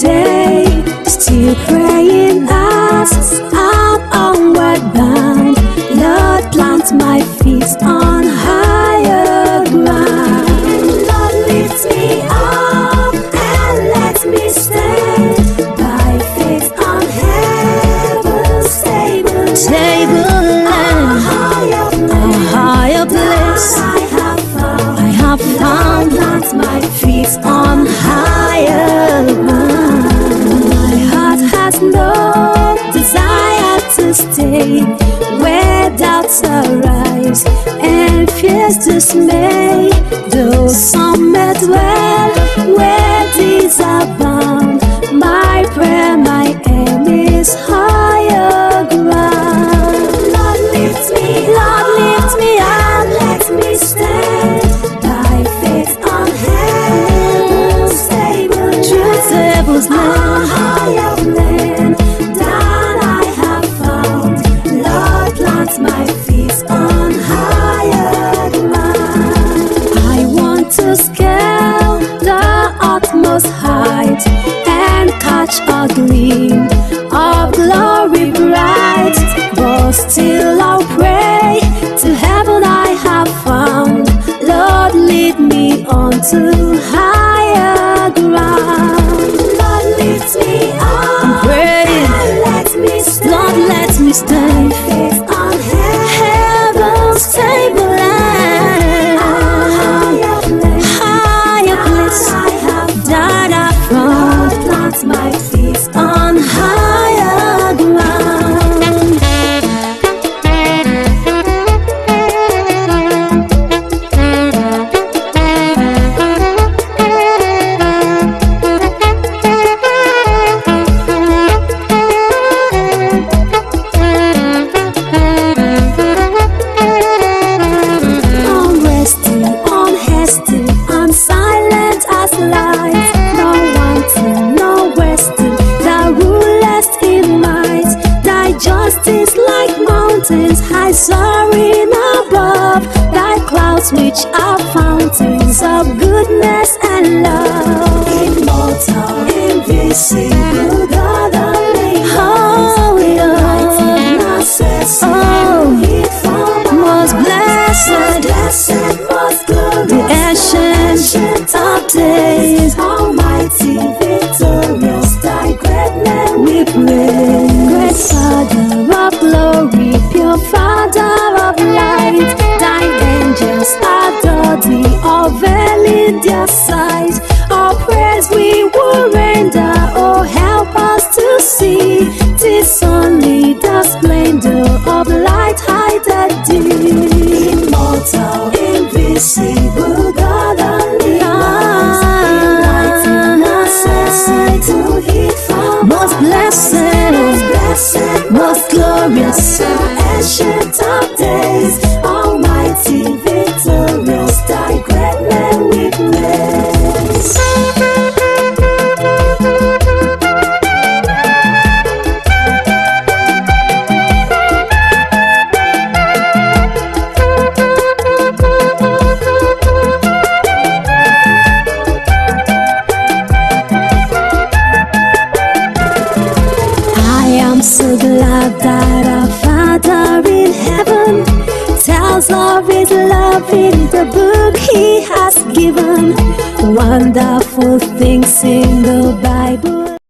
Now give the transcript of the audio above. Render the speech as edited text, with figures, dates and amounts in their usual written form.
day, still praying as I'm onward bound. Lord, plant my feet on higher ground. Lord, lift me up and let me stand by faith on heaven's table land, a higher place. I have found, plant my feet on higher ground. My heart has no desire to stay where doubts arise and fears dismay. Though some may dwell where these are bound, my prayer, my aim is higher ground. Lord, lift me up, let me stand by faith on heaven's table, true tables land, higher land that I have found. Lord, plant my feet on higher ground. I want to scale the utmost height and catch a gleam of glory bright, but still I'll pray to heaven I have found. Lord, lead me on to higher ground. Lord, lift me up, I'm praying, Lord, let me stand on heaven's table land, higher place that I found. Plant my feet on higher ground. I'm silent as light, no wanting, no wasting, thou rulest in might. Thy justice like mountains, high soaring above. Thy clouds which are fountains of goodness and love. Immortal, invisible, God only wise, enlightened, most blessed, most glorious, the ancient of days, almighty, victorious, thy great name we praise. Great Father of glory, pure Father of light, thine angels adore thee, all veil in their sight. All praise we will render, oh help us to see. 'Tis only the splendor of light hideth thee. Immortal, invisible, God only wise, enlightened, accessible to hear from most blessed, most glorious, ancient of days, almighty, victorious, thy great name we praise. I'm so glad that our Father in heaven tells of his love in the book he has given. Wonderful things in the Bible.